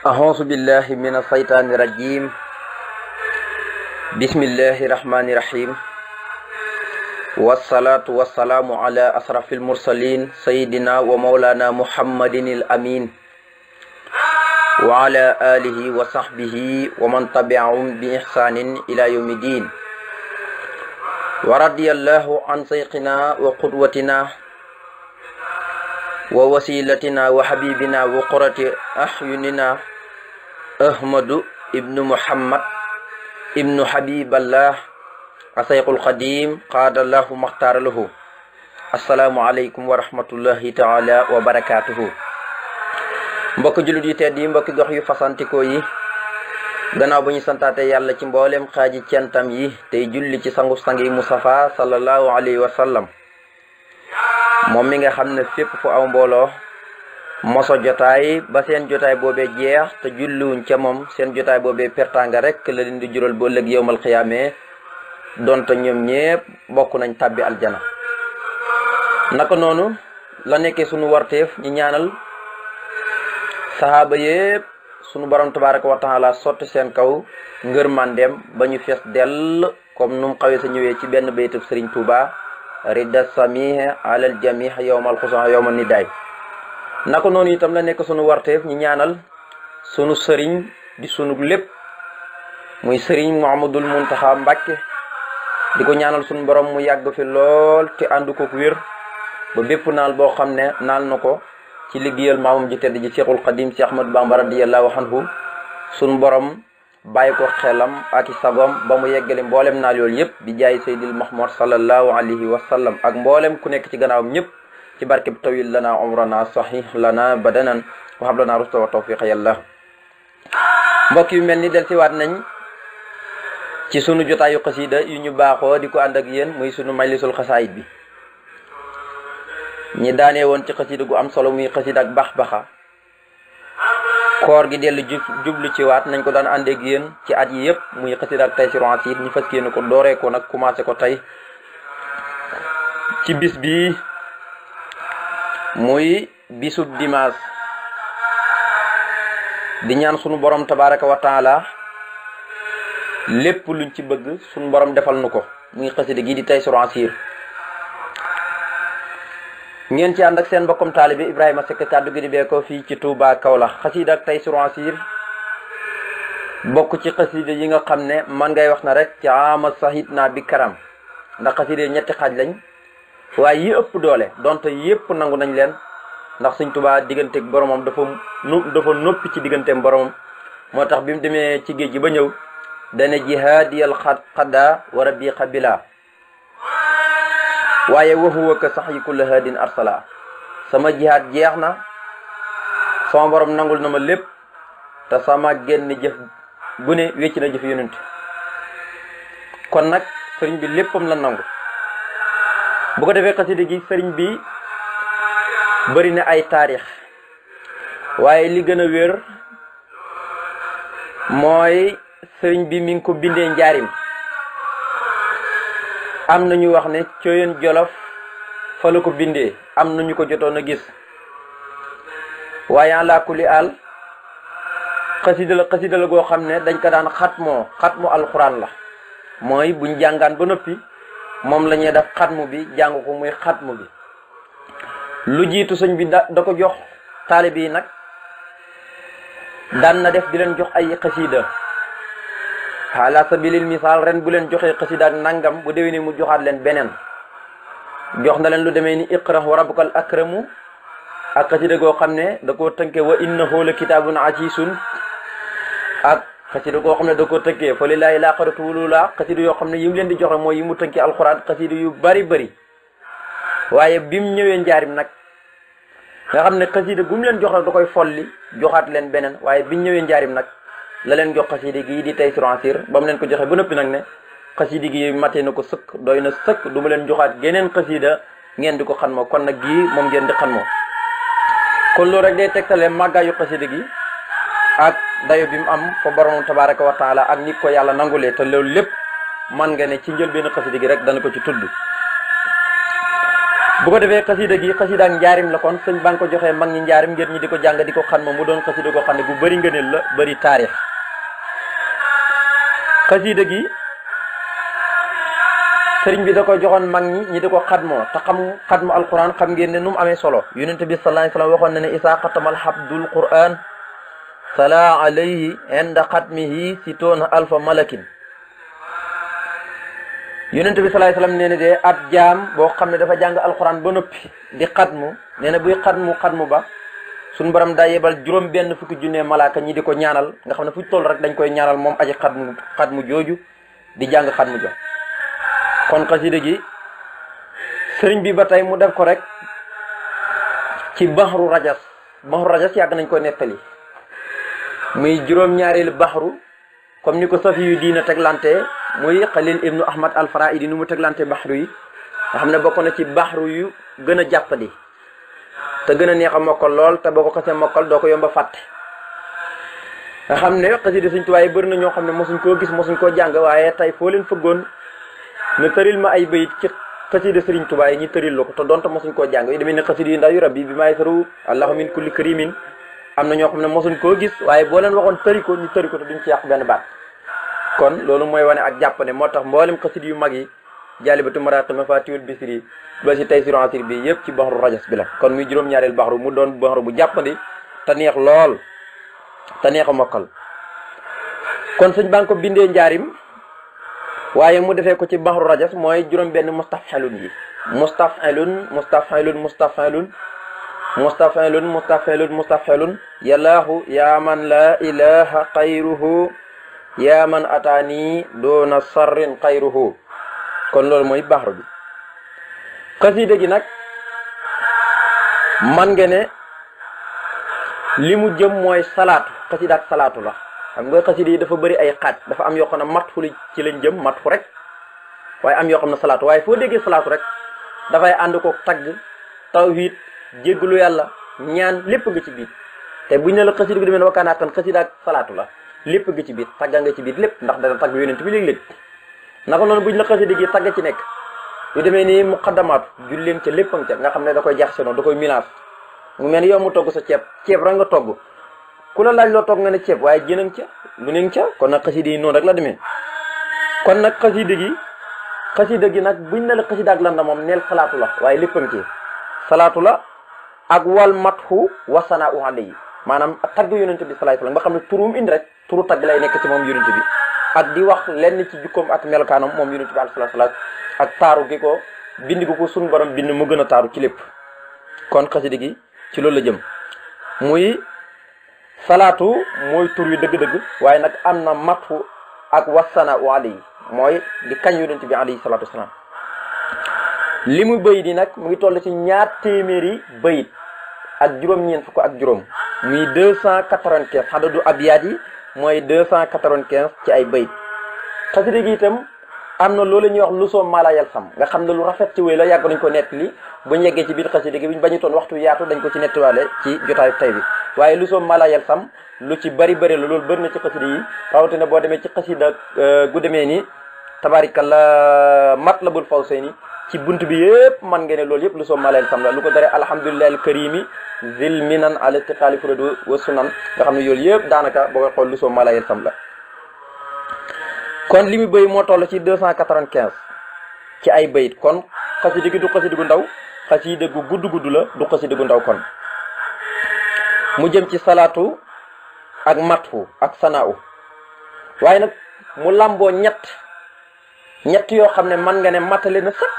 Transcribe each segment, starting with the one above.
أعوذ بالله من الشيطان الرجيم بسم الله الرحمن الرحيم والصلاة والسلام على أشرف المرسلين سيدنا ومولانا محمد الأمين وعلى آله وصحبه ومن تبعهم بإحسان إلى يوم الدين ورضي الله عن شيخنا وقدوتنا ووسيلتنا وحبيبنا وقرة أعيننا أحمد ابن محمد ابن حبيب الله الشيخ القديم قاد الله مختار له السلام عليكم ورحمة الله تعالى وبركاته mbokk jullit yi tedd yi mbokk gox yu fasantikoo yi gannaaw bu ñu santaate yàlla ci mboolem xaaji centam yi tey julli ci sangu sangi Mustafa sallallahu alayhi wa sallam moom mi nga xam ne fépp fu aw mbooloo moso jotaay ba seen jotaay boobee jeex te julliwuñ ca moom seen jotaay boobee pertanga rek la leen di jural ba ëllëg yowmal xiyaame donte ñoom ñépp bokk nañ tàbbi aljana naka noonu la nekkee sunu warteef ñi ñaanal sahaaba yépp sunu borom tabaraka wa taala sotti seen kaw ngër mandem ba ñu fees dell comme nu mu xawee sa ñëwee ci benn baytub Sëriñ Tuuba ridda samihe alal jamih yowmal xusan yowmal nidaay naka noonu itam la nekk sunu warteef ñi ñaanal sunu sëriñ di sunu lépp muy sëriñ Muhammadul Muntaxa Mbàkke di ko ñaanal sunu borom mu yàgg fi lool te àndu ko wér ba bépp naal boo xam ne naal na ko ci liggéeyal maamam ji tedd ji Cheikhul Xadim Cheikh Ahmadou Bamba radiyallahu anhu sunu borom bàyyi ko xelam ak i sagom ba mu yeggale mboolem naal yoolu yëpp di jaay Seydil Mahmoud sallallahu alayhi wa sallam ak mboolem ku nekk ci gannaawam ñëpp ci barke bi tawil lana umrana sahih lana badanan wa hab lana rusta wa tawfiqa yàlla mbokk yu mel ni del si waat nañ ci sunu jotaayu xasida yu ñu baaxoo di ko ànd ak yéen muy sunu majlisul xasaayid bi ñi daanee woon ci xasida gu am solo muy xasida ak bax-baxa koor gi dellu jublu ci waat nañ ko daan àndeeg yéen ci at yi yëpp muy xasida ak Taysiru Asiir ñu fas yéene ko dooree ko nag commencé ko tey ci bis bi muy bisub dimanche di ñaan sunu borom tabaraka wa taala lépp luñ ci bëgg sunu borom defal nu ko muy xasida gi di Taysiru Asiir ngeen ci ànd ak seen mbokkum taalibe Ibrahima Seck kàddu gi di bee ko fii ci Touba Kaolack xasida ak Taysiru Asiir bokk ci xasida yi nga xam ne man ngay wax na rek ci ama sahid naa bi karam ndax xasida ñetti xaaj lañ waaye yi ëpp doole donte yépp nangu nañ leen ndax Sëñ Tuubaa digganteeg boromam dafa noppi ci digganteem boromam moo tax bi mu demee ci géej gi ba ñëw dana jihaadiyal xadda wa rabbi xabila waaye waxuwa ka sax yi kulla haadin arsala sama jihaad jeex na sama borom nangul na ma lépp te sama génn jëf gu ne wecc na jëf yonent kon nag sëriñ bi léppam la nangu bu ko defee xasida gi sëriñ bi bëri na ay taarix waaye li gën a wér mooy sëriñ bi mi ngi ko bindee njaarim am na ñu wax ne Cooyeen Jolof fa la ko bindee am na ñu ko jotoon a gis waaye ala kulli al xasida la goo xam ne dañ ko daan xatmu alxuraan la mooy buñ jàngaan ba noppi moom la ñuy def xatmu bi jàng ko muy xatmu bi lu jiitu sëñ bi da ko jox taalibe yi nag daan na def di leen jox ay xasida ala sabilil misaal ren bu leen joxee xasida ak nangam bu déwénee mu joxaat leen beneen jox na leen lu demee ni iqra wa rabbukal akramu ak xasida goo xam ne da koo tënkee wa innahu la kitaabun aziizun ak xasida goo xam ne da koo tënkee fa lillaahi laaxiratu wal-uulaa xasida yoo xam ne yi mu leen di joxe mooy yi mu tënkee alxuraan xasida yu bari waaye bi mu ñëwee njaarim nag nga xam ne xasida gu mu leen jox nag da koy folli joxaat leen beneen waaye bi ñëwee njaarim nag la leen jox xasida gi di Taysiru Asiir ba mu leen ko joxe ba noppi nag ne xasida gi matee na ko sëkk doy na sëkk du ma leen joxaat geneen xasida ngeen di ko xan moo kon nag gii moom ngeen di xan moo kon loolu rek day tegtale màggaayu xasida gi ak dayo bi mu am fa borom tabaraka wa taala ak nit ko yàlla nangulee te loolu lépp man nga ne ci njëlbéenu xasida gi rek dana ko ci tudd bu ko defee xasida gi xasida ak njaarim la kon sëñ ba nga ko joxee mag ñi njaarim ngir ñi di ko jàng di ko xam ma mu doon xasida ko xam ne bu bëri ngëneel la bëri taarix. xasida gi sëriñ bi da ko joxoon mag ñi di ko xadmoo te xadmu alquran xam ngeen ne nu mu amee solo. yonent bi sallallahu alayhi wasallam waxoon na ne isaa xatamal habdul quran sala alayhi inda xatmihi sitoona alfa malakin. yonent bi sallallahu alayhi wasallam nee na de ab jaam boo xam ne dafa jàng alquran ba noppi di xadmu nee na buy xadmu ba suñu borom daa yebal juróom benn fukki junne malaaka ñi di ko ñaanal nga xam ne fu toll rek dañ koy ñaanal moom aji xadmu jooju di jàng xadmu jo. kon xasida gi sëriñ bi ba tey mu def ko rek ci baxru rajas yàgg nañ ko nettali muy juróom-ñaareelu baxru comme ni ko safi yu diina teglante muy xalil ibnu ahmad al faraidi nu mu teglante baxru yi nga xam ne bokk na ci baxru yu gën a jàppandi te gën a neex a mokkal lool te boo ko xasee mokkal doo ko yomba fàtte. nga xam ne xasida Sëriñ Tuubaa yi bëri na ñoo xam ne mosuñ koo gis mosuñ koo jàng waaye tey foo leen fëggoon ne tëril ma ay bayit ci xasida Sëriñ Tuubaa yi ñu tëril la ko te donte mosuñ koo jàng yi demee ne xasida yu ndaw yu rabbi bi maay saru allahu min kulli karimin am na ñoo xam ne mosuñ koo gis waaye boo leen waxoon tëri ko ñu tëri ko te duñ ci yàq benn baat. kon loolu mooy wane ak jàpp ne moo tax mboolem xasida yu mag yi jaalibatu maraqi mafatihul bisri ba si taysiru asir bi yëpp ci baxru rajas bi la. kon muy juróom-ñaareel baxru mu doon baxru bu jàppandi te neex lool te neex a mokkal. kon sëñ baa ngi ko bindee njaarim waaye mu defee ko ci baxru rajas mooy juróom benn mustafxelun yi mustafxelun yallaahu yaa man la ilaha xayruhu yaa man ataani doona sarrin xayruhu. kon loolu mooy baxru bi. xasida gi nag man nga ne li mu jëm mooy salaatu xasida ak salaatu la. xam nga xasida yi dafa bëri ay xaaj dafa am yoo xam ne matfu ci lañ jëm matfu rek waaye am yoo xam ne salaatu waaye foo déggee salaatu rek dafay ànd ko tagg tawhid jéggalu yàlla ñaan lépp nga ci biir. te buñ ne la xasida gi demee ne wakkaanaa kan xasida ak salaatu la lépp nga ci biir tagga nga ci biir lépp ndax dana tagg yonent bi léeg-léeg. naka noonu buñ la xasida gi tagg ci nekk yu demee ni muqaddamaatu julleen ca léppam ca nga xam ne da koy jaxase noonu da koy mélange mu mel ni yow mu togg sa ceeb rek nga togg ku la laaj loo togg nga ne ceeb waaye jënang ca lu neng ca kon nag xasida yi noonu rek la demee. kon nag xasida gi nag buñ ne la xasida ak lan la moom neel salaatu la waaye léppam ci salaatu la ak wal mathu wasanaa u alayhi maanaam tagg yonent bi sallallahu alayhi wasallam nga xam ne turum indi rek turu tagg lay nekk ci moom yonent bi ak di wax lenn ci jukkoom ak melokaanam moom yonent bi sallallahu alayhi wasallam ak taaru gi ko bind ko suñu borom bind mu gën a taaru ci lépp. kon xasida gi ci loolu la jëm muy salaatu mooy tur yu dëgg-dëgg waaye nag am na matfu ak wasana u alayhi mooy di kañ yonent bi alayhi salaatu wasalaam. li mu bayit yi nag mu ngi toll ci 200 bayit ak juróom-ñeent fukk ak juróom muy 295 xadadu abyaat yi mooy 295 ci ay bayit. xasida gi itam am na loolu ñuy wax lu soo malayal sam nga xam ne lu rafet ci wéy la yàgg nañ ko nettali buñ yeggee ci biir xasida gi buñ bañutoon waxtu yaatu dañ ko ci nettiwaale ci jotaayu tay bi waaye lu soo malayal sam lu ci bari la loolu bëri na ci xasida yi rawatina boo demee ci xasida gu demee ni tabarikalla matlabul fawsayni ci bunt bi yëpp man nga ne loolu yëpp lu soo malayal sam la lu ko daree alhamdulillahi alkarimi zil minan ala istiqaali furadu wa sunan nga xam ne yooyu yëpp daanaka boo koy xool lu soo malayal sam la. kon li mu bëy moo toll ci 295 ci ay bayit kon xasida gi du xasida gu ndaw xasida gu gudd la du xasida gu ndaw kon mu jëm ci salaatu ak matfu ak sanaaw waaye nag mu lamboo ñett yoo xam ne man nga ne matale na sax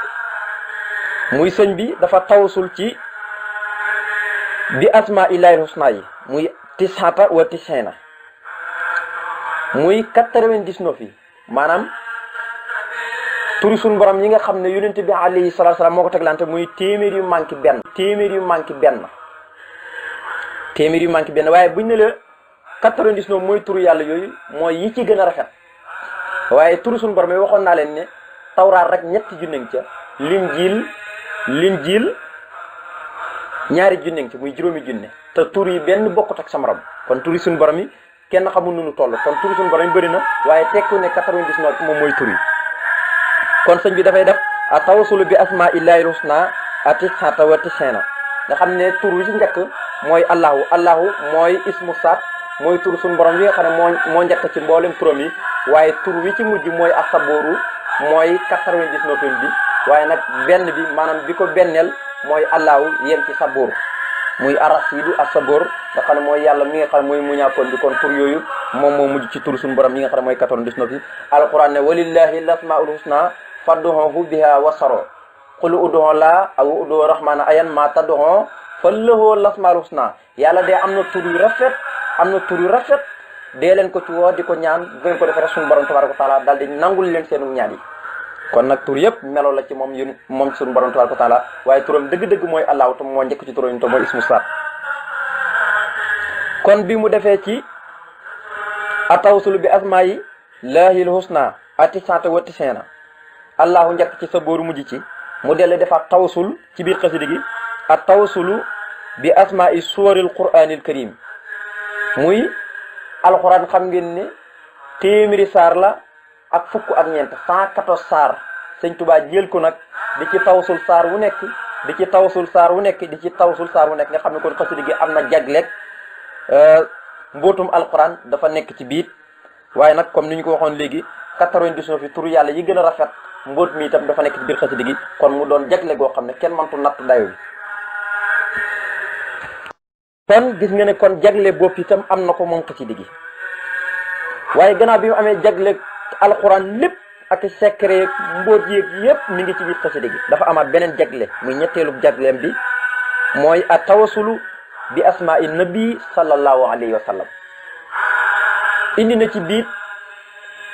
muy sëñ bi dafa tawasul ci bi asma illahil husna yi muy tisata wa tisina muy 99 yi maanaam turi suñu borom yi nga xam ne yonent bi alayhi salaatu salaam moo ko teglante muy téeméer yu manqué benn waaye buñ ne la 99 mooy turu yàlla yooyu mooy yi ci gën a rafet waaye turu suñu borom yi waxoon naa leen ne tawraat rek ñetti junne ca linjiil ñaari junne ci muy juróomi junne te tur yi benn bokkut ak sa morom kon turi suñu borom yi kenn xamul nu nu toll kon turi suñu borom yi bëri na waaye tekku ne 99 moom mooy tur yi kon sëñ bi dafay def a tawasulu bi asma illahil husna atisata wa tisina nga xam ne tur wi ci njëkk mooy allahu mooy ismu saat mooy tur suñu borom yi nga xam ne moo njëkk ci mboolem turam yi waaye tur wi ci mujj mooy asabooru mooy 99 bi waaye nag benn bi maanaam bi ko benneel mooy allahu yem ci saboor muy arasidu asaboor nga xam ne mooy yàlla mi nga xam ne mooy muñaakoon bi kon tur yooyu moom moo mujj ci tur suñu borom yi nga xam ne mooy 99 yi alquran ne walillahi lasmaul husna fadduhu biha wasaro qul ud'u la aw ud'u rahmana ayan ma tad'u falahu lasmaul husna yàlla de am na tur yu rafet dee leen ko ci woo di ko ñaan bu ngeen ko defee rek suñu borom tabaraka wa taala daal di nangul leen seenu ñaan yi kon nag tur yëpp melo la ci moom suñu borom tabaraka wa taala waaye turam dëgg-dëgg mooy allahu te moo njëkk ci turam te mooy ismu saat kon bi mu defee ci atawsulu bi asmaayi laahil husna atisata wa tisina allahu njëkk ci sa booru mujj ci mu dellu defaat tawsul ci biir xasida gi at tawsulu bi asmaa'i suwaril qur'anil karim muy alxuraan xam ngeen ne téeméeri saar la ak fukk ak ñeent 114 saar sëñ Tuubaa jël ko nag di ci tawsul saar wu nekk nga xam ne kon xasida gi am na jagleeg mbootum alxuraan dafa nekk ci biir waaye nag comme ni ñu ko waxoon léegi 99 fi turu yàlla yi gën a rafet mbóot mi itam dafa nekk ci biir xasida gi kon mu doon jagle goo xam ne kenn mëntu natt dayo bi kon gis nga ne kon jagle bopp itam am na ko moom xasida gi waaye gannaaw bi mu amee jagle alxuraan lépp ak secret mbóot yeeg yépp mi ngi ci biir xasida gi dafa amaat beneen jagle muy ñetteelu jagleem bi mooy a tawasulu bi asmaai nabi sallallahu alayhi wa sallam indi na ci biir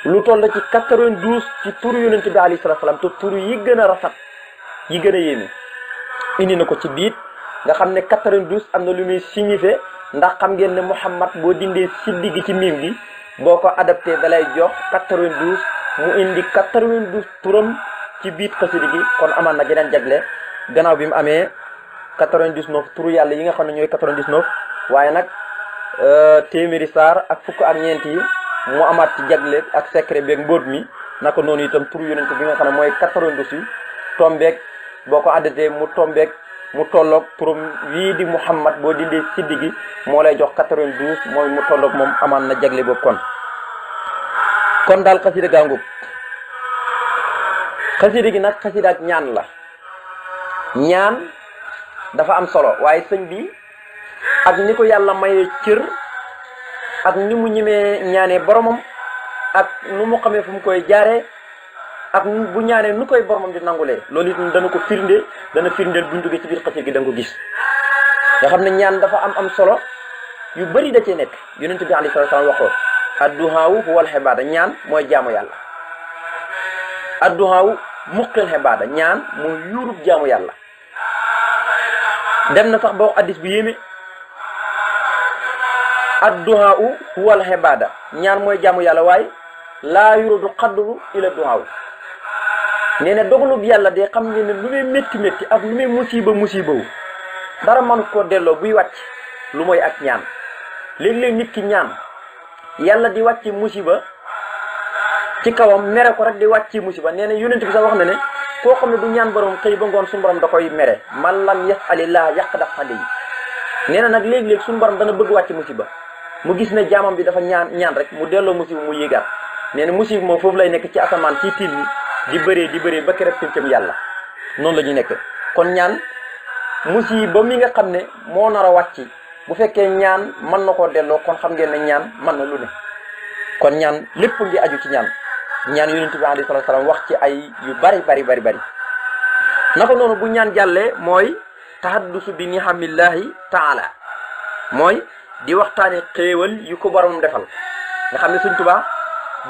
lu toll ci 92 ci turu yonent bi alayhi salatu salaam te turu yi gën a rafet yi gën a yéeme indi na ko ci biir nga xam ne 92 am na lu muy signifié ndax xam ngeen ne Muhammad boo dindee siddi gi ci miim gi boo ko adapté dalay jox 92 mu indi 92 turam ci biir xasida gi kon amaan na geneen jagle gannaaw bi mu amee 99 turu yàlla yi nga xam ne ñooy 99 waaye nag téeméeri saar ak fukk ak ñeent yi mu amaat ci jagle ak secret beeg mbóot mi naka noonu itam turu yonent bi nga xam ne mooy 92 yi tombeeg boo ko adapté mu tolloog turam wii di Muhammad boo dindee siddi gi moo lay jox 92 mooy mu tolloog moom amaan na jagle boobu kon daal xasida gàngub xasida gi nag xasida ak ñaan la ñaan dafa am solo waaye sëñ bi ak ni ko yàlla mayee cër ak ni mu ñimee ñaanee boromam ak nu mu xamee fu mu koy jaaree ak bu ñaanee nu koy boromam di nangulee loolu it dana ko firndeel buñ duggee ci biir xasida gi da nga ko gis nga xam ne ñaan dafa am solo yu bëri da cee nekk yonent bi alayhi salaatu salaam waxoo adduhaawu huwal xibaada ñaan mooy jaamu yàlla adduhaawu muqil xibaada ñaan mooy yuurub jaamu yàlla dem na sax ba wax addis bu yéeme adduhaawu huwal xibaada ñaan mooy jaamu yàlla waaye laa yuradu xadduru ila duhaawu nee na dogalub yàlla de xam ngeen ne lu muy métti ak lu muy musibawu dara man koo delloo buy wàcc lu mooy ak ñaan léeg-léeg nit ki ñaan yàlla di wàcc musiba ci kawam mere ko rek di wàcc musiba nee na yonent bi sax wax na ne koo xam ne du ñaan borom xëy ba ngoon suñu borom da koy mere man lam yasalillah yaqdaf alayhi nee na nag léeg-léeg suñu borom dana bëgg wàcc musiba mu gis ne jaamam bi dafa ñaan rek mu delloo musiba mu yéegaat nee na musiba moom foofu lay nekk ci asamaan ci tiim ni di bëree ba keroog pincam yàlla noonu la ñuy nekk kon ñaan musiba mi nga xam ne moo nar a wàcc bu fekkee ñaan mën na koo delloo kon xam ngeen ne ñaan mën na lu ne kon ñaan lépp ngi aju ci ñaan yonent bi alayhi salaatu salaam wax ci ay yu bari naka noonu bu ñaan jàllee mooy tahaddusu bi ni'amillahi taala mooy di waxtaane xéewal yu ko borom defal nga xam ne Sëñ Tuubaa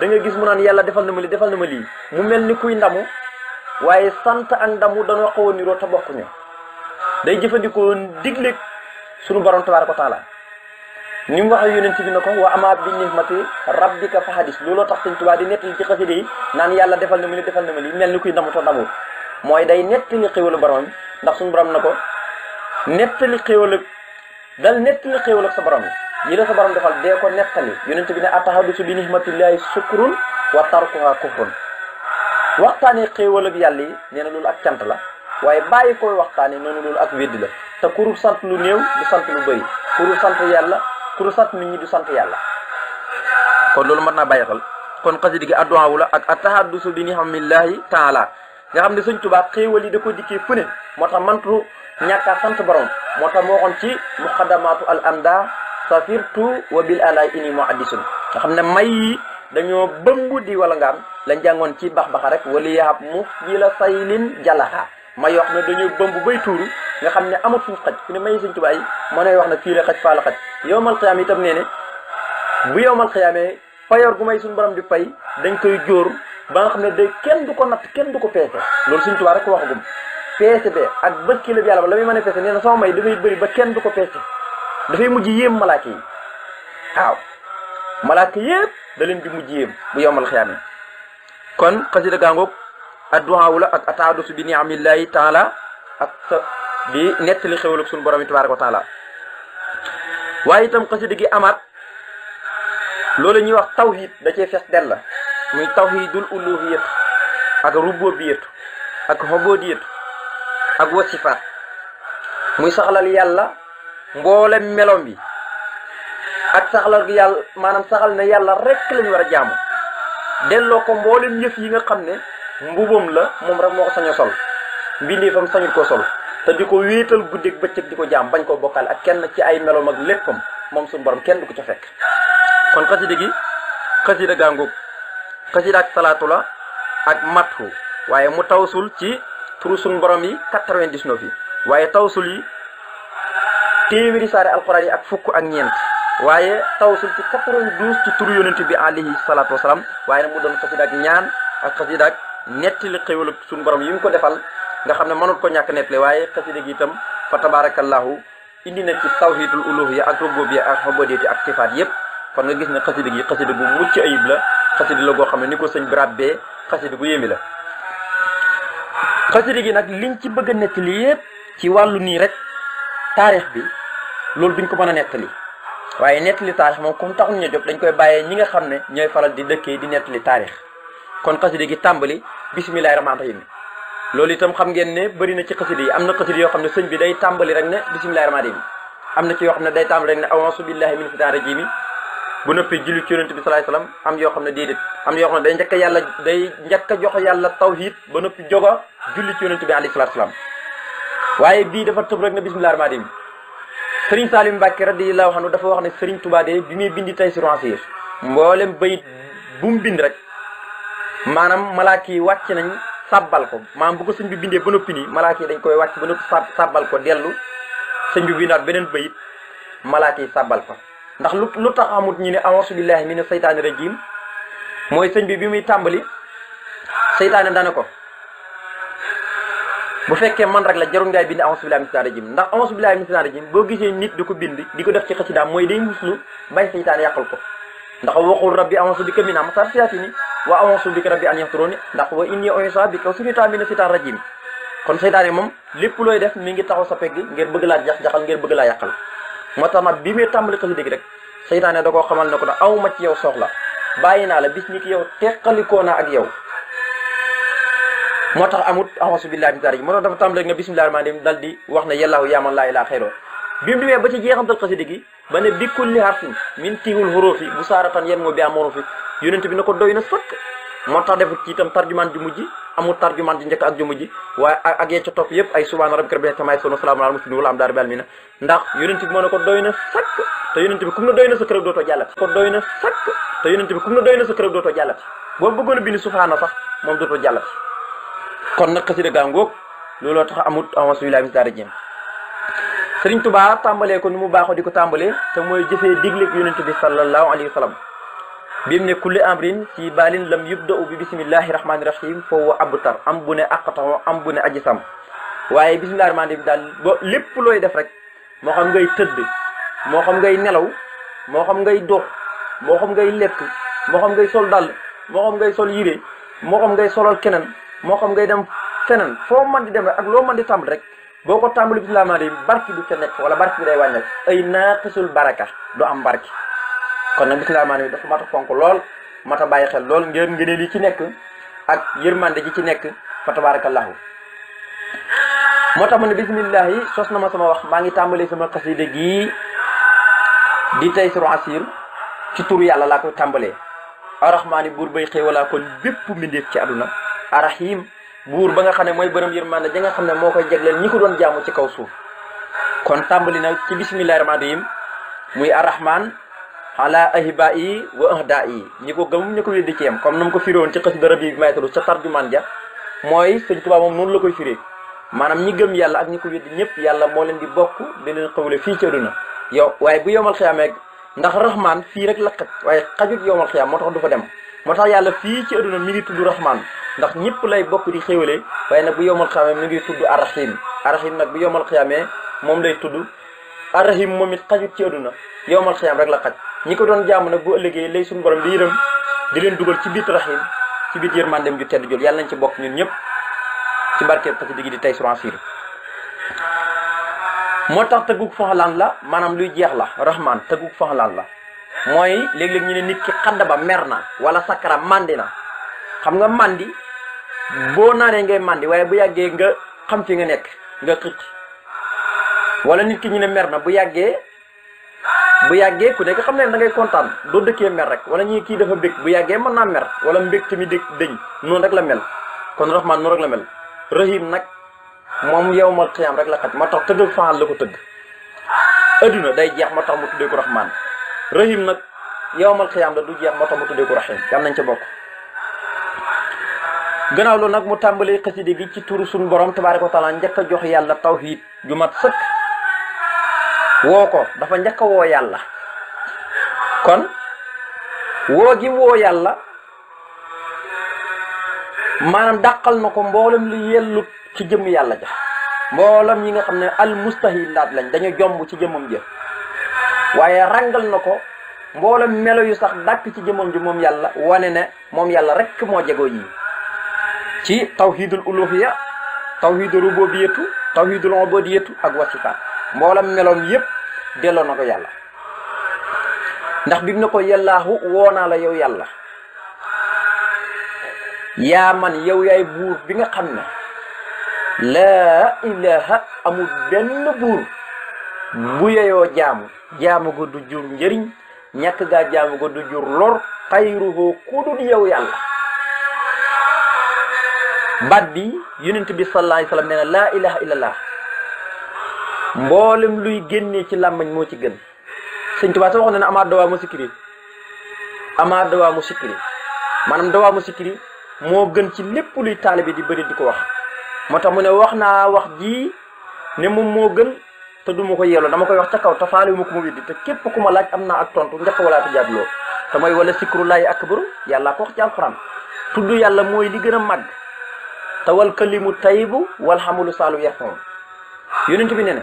da nga gis mu naan yàlla defal na ma lii mu mel ni kuy ndamu waaye sant ak ndamu dañoo xaw a niroo te bokkuñu day jëfandikoo digle sunu borom tabaaraka wa taala ni mu waxee yonent bi na ko wa ama bi nihmati rabbika fa hadis looloo tax Sëñ Tuubaa di nettali ci xasida yi naan yàlla defal na ma lii mel ni kuy ndamu te ndamu mooy day nettali xéewalu borom ndax suñu borom na ko nettali xéewal ak sa borom yi la sa borom defal dee ko nettali yonent bi ne atahadusu bi nihmatillahi sukrun wa tarkuha kufrun waxtaanee xéewal ak yàlla yi nee na loolu ak cant la waaye bàyyi koy waxtaane noonu loolu ak weddi la te kuru sant lu néew du sant lu bëri kuru sant yàlla kuru sant nit ñi du sant yàlla. kon loolu mën naa bàyyi xel kon xasida gi adduwaawu la ak atahaddusu bi ni'amillahi taala nga xam ne Sëñ Tuubaa xéewal yi da ko dikkee fu ne moo tax mantu ñàkkaa sant borom moo tax moo waxoon ci muqaddamatu al amda safirtu wa bil alay ini mo addisun nga xam ne may yi dañoo bëmb di wala ngaan lañ jàngoon ci bax-baxa rek wala yaab mu yi la saylin jalaha may wax ne dañoo bëmb bay tuuru nga xam ne amut fuñ xaj fu ne may Sëñ Tuubaa yi moo nay wax ne fii la xaj faa la xaj yowmal xiyaam itam nee ne bu yowmal xiyaamee payoor gu may suñu borom di pay dañ koy jóor ba nga xam ne day kenn du ko natt kenn du ko peese loolu Sëñ Tuubaa rek ko waxagum peese be ak bët kii la bi yàlla ba la muy mën a peese nee na sama may dafay bëri ba kenn du ko peese dafay mujj yéem malaaka yi waaw malaaka yëpp da leen di mujj yéem bu yowmal xiyaamee kon xasida gaangoog adduwaawu la ak ataadusu bi ni'amillahi taala ak sa di nettali xéwal ak suñu borom yi tabaaraka wa taala waaye itam xasida gi amaat loolu ñuy wax tawhid da cee fees dell la muy tawhidul uluhiyat ak rububiyat ak ubudiyat ak wasifaat muy saxalal yàlla mboolem melom bi ak saxalal gi yàlla maanaam saxal ne yàlla rek lañu war a jaamu delloo ko mboolem yëf yi nga xam ne mbubam la moom rek moo ko sañoo sol mbindeefam sañul koo sol te di ko wéetal guddeeg bëccëg di ko jaam bañ koo bokkaal ak kenn ci ay melom ak léppam moom suñu borom kenn du ko ca fekk. kon xasida gi xasida gàngoog xasida ak salaatu la ak mathu waaye mu tawsul ci turu suñu borom yi 99 yi waaye tawsul yi téeméeri saare alquran yi ak fukk ak ñeent waaye tawsul ci 92 ci turu yonent bi alayhi salaatu wasalaam waaye nag mu doon xasida ak ñaan ak xasida ak nettali xéwal suñu borom yi mu ko defal nga xam ne mënut ko ñàkk nettali waaye xasida gi itam fa tabarakallahu indi na ci tawhidul uluhiyya ak rububiyya ak ubudiyya ak sifaat yépp kon nga gis ne xasida gi xasida gu mucc ayib la xasida la goo xam ne ni ko sëñ bi rabbee xasida gu yéemi la xasida gi nag liñ ci bëgg a nettali yépp ci wàllu nii rek taarix bi loolu duñ ko mën a nettali waaye nettali taarix moom comme taxul ñu jóg dañ koy bàyyee ñi nga xam ne ñooy faral di dëkkee di nettali taarix kon xasida gi tàmbali bismillahi rahmaani rahim loolu itam xam ngeen ne bëri na ci xasida yi am na xasida yoo xam ne sëñ bi day tàmbali rek ne bismillahi rahmaani rahim am na ci yoo xam ne day tàmbali rek ne a'uuzu billahi min shaytaani rajiim bu noppee julli ci yonent bi salaay salaam am yoo xam ne déedéet am na yoo xam ne day njëkk a jox yàlla tawhid ba noppi joga julli ci yonent bi alayhi salaatu salaam waaye bii dafa tëb rek ne bismillahi rahmaani rahim Sëriñ Salim Mbàkke radiyallahu anhu dafa wax ne Sëriñ Tuubaa de bi muy bindi Taysiirul Asiir mboolem bayit bu mu bind rek maanaam malaaka yi wàcc nañ sàbbal ko maanaam bu ko sëñ bi bindee ba noppi nii malaaka yi dañ koy wàcc ba noppi sàbbal ko dellu sëñ bi bindaat beneen bayit malaaka yi sàbbal ko ndax lu tax amut ñu ne a'uuzu billahi mina seytaani rajiim mooy sëñ bi muy tàmbali seytaane dana ko bu fekkee man rek la jarul ngay bind a'uuzu billahi mina seytaani rajiim ndax a'uuzu billahi mina seytaani rajiim boo gisee nit di ko bind di ko def ci xasidaam mooy day muslu bañ seytaane yàqal ko ndax waxul rabbi a'uuzu bika min hamazaati shayaatiini wa a'uuzu bika rabbi an yahduruuni ndax wa inni u'iizuhaa bika wa zurriyyatahaa mina seytaani rajiim kon seytaane moom lépp looy def mi ngi taxaw sa pegg ngir bëgg laa jax-jaxal ngir bëgg laa yàqal moo tax nag bi muy tàmbali xasida gi rek seytaane da koo xamal ne ko nag awma ci yow soxla bàyyi naa la bis ni ki yow teqalikoo naa ak yow moo tax amut a'uuzu billaahi mina shaytaani rajiim moo tax dafa tàmbali rek ne bismillaahi rahmaani rahiim dal di wax ne yallaahu yaa man laa ilaaha xayroo bi mu demee ba ci jeexantal xasida gi ba ne bi kulli harfin min tiihul huruufi bu saaratan yen moo bi amoon fi yonent bi na ko doy na sëkk moo tax defut ci itam tarjumaan ju mujj amul tarjumaan ju njëkk ak ju mujj waaye ak yee ca topp yëpp ay subhaana rabbika rabbil izzati ammaa yasifuun wa salaamun alal mursaliin walhamdulillaahi rabbil aalamiin ndax yonent bi moo ne ko doy na sëkk te yonent bi kum na doy na sa kërëb dootoo jàllati ko doy na sëkk te yonent bi kum na doy na sa kërëb dootoo jàllati boo bëggoon a bind subhaana sax moom dootoo jàllati kon nag xasida gaa ngóog looloo tax amut a'uuzu billaahi mina shaytaani rajiim Sëriñ Tuubaa tàmbalee ko ni mu baaxoo di ko tàmbalee te mooy jëfee digleeg yonent bi sallallahu alayhi wa sallam bi mu ne kulli amrin si baalin lam yubda'u bi bismillahi rahmaani rahim foofu abtar am bu ne aqtahu am bu ne ajisam waaye bismillahi rahmaani rahim daal ba lépp looy def rek moo xam ngay tëdd moo xam ngay nelaw moo xam ngay dox moo xam ngay lekk moo xam ngay sol dàll moo xam ngay sol yére moo xam ngay solal keneen moo xam ngay dem feneen foo mën di dem rek ak loo mën di tàmbali rek boo ko tàmbali bismillahi rahmaani rahim barki du ca nekk wala barki bi day wàññeeku ay naaqisul baraka du am barki kon nag bismillahi rahmaani rahim dafa mat a fonk lool mat a bàyyi xel lool ngeen ngëneel yi ci nekk ak yërmande ji ci nekk fa tabarakallahu moo tax mu ne bismillahi sos na ma sama wax maa ngi tàmbalee sama xasida gii di Taysiru Asir ci turu yàlla laa koy tàmbalee. arrahmaani buur bay xéewalaa kon bépp mbindeef ci àdduna. arrahim buur ba nga xam ne mooy borom yërmande ji nga xam ne moo koy jagleel ñi ko doon jaamu ci kaw suuf. kon tàmbali na ci bismillahi rahmaani rahim muy arrahman ala ahiba yi wa ahda yi ñi ko gëm ñi ko weddi ci yem comme na mu ko firé woon ci xasida Rabi bi maytalu ca tarjumaan ja mooy sëñ Tuubaa moom noonu la koy firé maanaam ñi gëm yàlla ak ñi ko weddi ñëpp yàlla moo leen di bokk di leen xawle fii ci àdduna yow waaye bu yowmal xiyaamee ndax rahman fii rek la xaj waaye xajut yowmal xiyaam moo tax du fa dem moo tax yàlla fii ci àdduna mi ngi tudd rahman ndax ñëpp lay bokk di xéwale waaye nag bu yowmal xiyaamee mi ngi tudd arrahim arrahim nag bu yowmal xiyaamee moom lay tudd arrahim moom it xajut ci àdduna yowmal xiyaam rek la xaj ñi ko doon jaamu nag bu ëllëgee lay suñu borom di yërëm di leen dugal ci biir rahim ci biir yërmandem ju tedd jol yàlla nañ ci bokk ñun ñëpp ci barkeel xasida gi di Taysiru Asir moo tax tëggug faxalaan la maanaam luy jeex la rahman tëggug faxalaan la mooy léeg-léeg ñu ne nit ki xadd ba mer na wala sakara mandi na xam nga mandi boo naanee ngay mandi waaye bu yàggee nga xam fi nga nekk nga xëcc wala nit ki ñu ne mer na bu yàggee ku nekk xam ne da ngay kontaan doo dëkkee mer rek wala ñi kii dafa bég bu yàggee mën naa mer wala mbég tamit dëñ noonu rek la mel kon rahman noonu rek la mel rahim nag moom yowmal xiyaam rek la xaj moo tax tëgg faal la ko tëgg adduna day jeex moo tax mu tuddee ko rahman rahim nag yowmal xiyaam la du jeex moo tax mu tuddee ko rahim yam nañ ca bokk gannaaw loolu nag mu tàmbalee xasida gi ci turu suñu borom tabaaraka wa taala njëkk a jox yàlla tawhid ju mat sëkk woo ko dafa njëkk a woo yàlla kon woo gi woo yàlla maanaam dàqal na ko mboolem li yellut ci jëmm yàlla ja mboolem yi nga xam ne al mustahilaat lañ dañu jomb ci jëmmam ja waaye rangal na ko mboolem melo yu sax dàkk ci jëmmam ji moom yàlla wane ne moom yàlla rek moo jegoo yi ci tawhidul uluhiyya tawhidul rububiyatu tawhidul ubudiyatu ak wasifaat mboolem meloom yépp delloo na ko yàlla ndax bi mu ne ko yàllaahu woo naa la yow yàlla yaa man yow yaay buur bi nga xam ne laa ilaha amul benn buur bu yeyoo jaamu ko du jur njëriñ ñàkk gaa jaamu ko du jur lor xayruhu ku dul yow yàlla baat bi yonent bi sallallahu alayhi wa sallam nee na laa ilaha illallah mboolem luy génnee ci làmmañ moo ci gën sëñ Tuubaa sa waxoon ne amaat dawaa mu sikkiri maanaam dawaa mu sikkiri moo gën ci lépp luy taalibe di bëri di ko wax moo tax mu ne wax naa wax ji ne moom moo gën te du ma ko yelloo dama koy wax ca kaw te faale ma ko ma weddi te képp ku ma laaj am naa ak tontu njëkk wala te jaabloo te mooy wala sikrullaahi akbaru yàllaa ko wax ci alxuraan tudd yàlla mooy li gën a màgg te wal kalimu tayyibu wal hamalu saalu yarfa'u yonent bi ne ne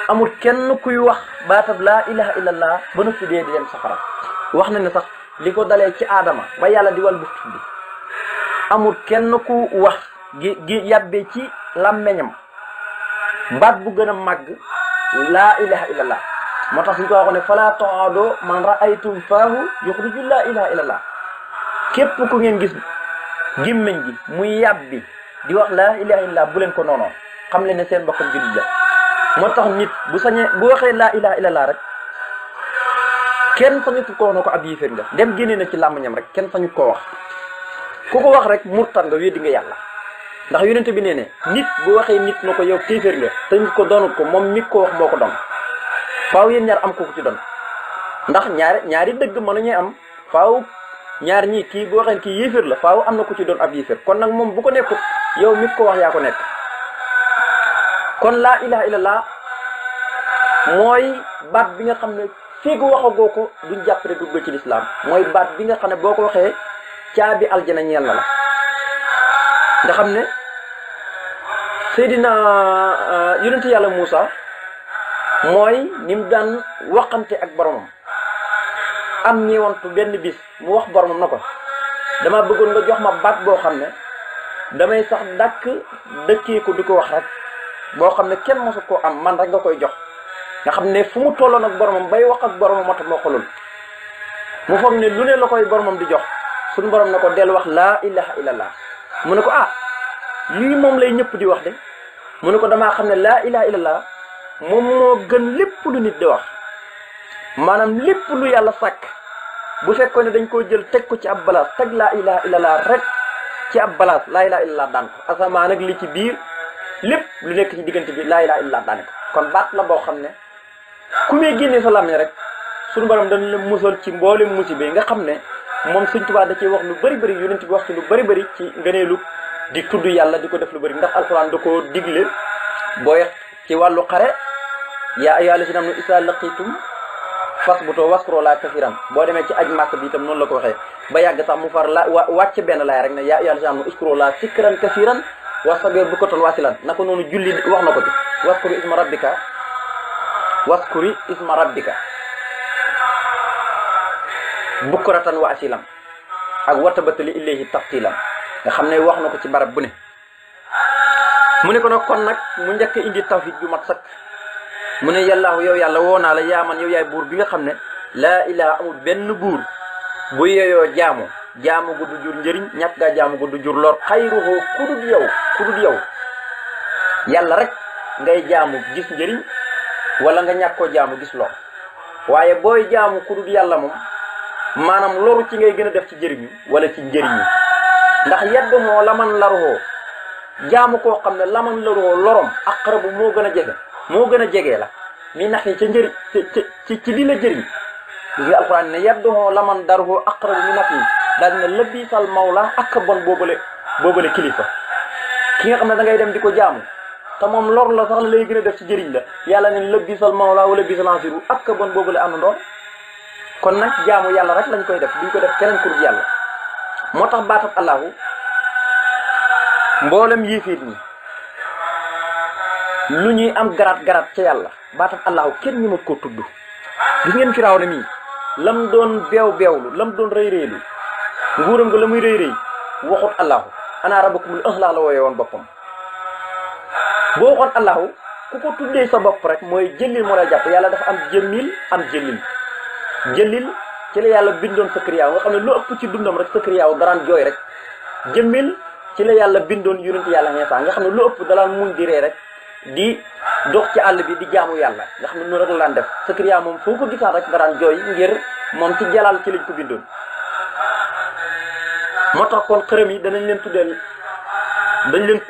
amul kenn kuy wax baatab laa ilaha illallah ba noppi dee di dem safara wax na ne sax li ko dalee ci aadama ba yàlla di wal buftu bi amul kenn ku wax gi yàbbee ci làmmeñam baat bu gën a màgg laa ilaha illallah moo tax suñu ko waxoon ne fala toado man raaytum faahu yuxriju laa ilaha illallah képp ku ngeen gis gémmiñ gi muy yàbbi di wax laa ilaha illallah bu leen ko noonoo xam leen ne seen bokkam jullit la moo tax nit bu sañee bu waxee laa ilaha illallah rek kenn sañu ko wax na ko ab yéeféer nga dem génnee na ci làmmiñam rek kenn sañu koo wax ku ko wax rek murtan nga weddi nga yàlla ndax yonent bi nee ne nit bu waxee nit na ko yow kéeféer nga te nit ko doonut ko moom nit ko wax moo ko doon faaw yéen ñaar am ko ci doon ndax ñaari dëgg mënuñuy am faaw ñaar ñii kii bu waxee kii yéeféer la faaw am na ku ci doon ab yéeféer kon nag moom bu ko nekkut yow nit ko wax yaa ko nekk kon laa ilaha illallah mooy baat bi nga xam ne fii gu waxagoo ko duñ jàpp ne dugg ci lislaam mooy baat bi nga xam ne boo ko waxee caabi aljana ñeel na la nga xam ne Seydina yonent yàlla Muusa mooy ni mu daan waxante ak boromam am ñeewantu benn bis mu wax boromam na ko dama bëggoon nga jox ma baat boo xam ne damay sax dàkk dëkkee ko di ko wax rek boo xam ne kenn mosu koo am man rek nga koy jox nga xam ne fu mu tolloon ak boromam bay wax ak boromam moo tax moo xolul mu foog ne lu ne la koy boromam di jox suñu borom ne ko del wax laa ilaha illallah mu ne ko lii moom lay ñëpp di wax de mu ne ko damaa xam ne laa ilaha illallah moom moo gën lépp lu nit di wax maanaam lépp lu yàlla sàkk bu fekkoon ne dañ koo jël teg ko ci ab balaas teg laa ilaha illallah rek ci ab balaas laa ilaha illallah daan ko asamaan ak li ci biir lépp lu nekk ci diggante bi laa ilaha illallah daan ko kon baat la boo xam ne ku muy génnee sa làmmiñ rek suñu borom dañ la musal ci mboolem musibe nga xam ne moom Sëñ Tuubaa da ciy wax lu bëri bëri yonent bi wax ci lu bëri bëri ci ngëneelu di tudd yàlla di ko def lu bëri ndax alxuraan da koo digle booy ci wàllu xare yaa ayyuhaa llaziina aamanuu izaa laqiitum fasbutoo waskuru llaaha kasiiran boo demee ci aj màkk bi itam noonu la ko waxee ba yàgg sax mu far la wàcc benn laay rek ne yaa ayyuhaa llaziina aamanuu uzkuru llaaha zikran kasiiran wastabir bukratan wa asiilan naka noonu julli wax na ko ci waskuri isma rabbika bukratan wa asiilan ak watabatali ilayhi tabtilan nga xam ne wax na ko ci barab bu ne mu ne ko nag kon nag mu njëkk indi tawhid ju mat sakk mu ne yàllaahu yow yàlla woo naa la yaa man yow yaay buur bi nga xam ne laa ilaha amul benn buur bu yeyoo jaamu gu du jur njëriñ ñàkk gaa jaamu gu du jur lor xayruhu ku dul yow yàlla rek ngay jaamu gis njëriñ wala nga ñàkk koo jaamu gis lor waaye booy jaamu ku dul yàlla moom maanaam loru ci ngay gën a def ci jëriñu wala ci njëriñu ndax yedd moo laman laruhoo jaamu koo xam ne laman laruhoo lorom aqrabu moo gën a jege la mi nax yi ca njëriñ ci li la jëriñ gis nga alquran ne yedduhoo laman daruhoo aqrabu mi nax yi daal ne labisal mawla ak bon boobale kilifa ki nga xam ne da ngay dem di ko jaamu te moom lor la sax la lay gën a def ci jëriñ la yàlla ne labisal mawla wala bisal ansiru ak bon boobale àndandoon kon nag jaamu yàlla rek lañ koy def duñ ko def keneen kur yàlla moo tax baatab allahu mboolem yéefiir ñi lu ñuy am garaat ca yàlla baatab allahu kenn ñi mat koo tudd gis ngeen Firawna mii lam doon beewlu lam doon rëy nguuram nga la muy rëy waxut allahu ana rabbukumul a'laa la wooye woon boppam boo waxoon allahu ku ko tuddee sa bopp rek mooy jëlil moo lay jàpp yàlla dafa am jëmmil am jëlil ci la yàlla bindoon Sakariyaaw nga xam ne lu ëpp ci dundam rek Sakariyaaw daraan jooy rek jëmmil ci la yàlla bindoon yonent yàlla Iisaa nga xam ne lu ëpp dalaan muñ di ree rek di dox ci àll bi di jaamu yàlla nga xam ne noonu rek la daan def Sakariyaaw moom foo ko gisaan rek daraan jooy ngir moom ci jalaal ci lañ ko bindoon moo tax kon xërëm yi dañ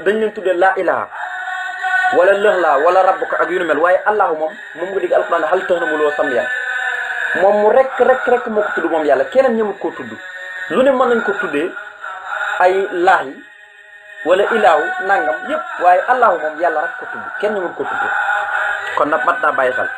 leen tuddee laa ilaha wala lëxlaa wala rabbuka ak yu nu mel waaye allahu moom nga digg alquran hal tahramuloo samyan moom mu rek moo ko tudd moom yàlla keneen ñëmut koo tudd lu ne mën nañ ko tuddee ay laax yi wala ilaahu nangam yëpp waaye allahu moom yàlla rek ko tudd kenn ñëmut ko tudd kon nag mat naa bàyyi xel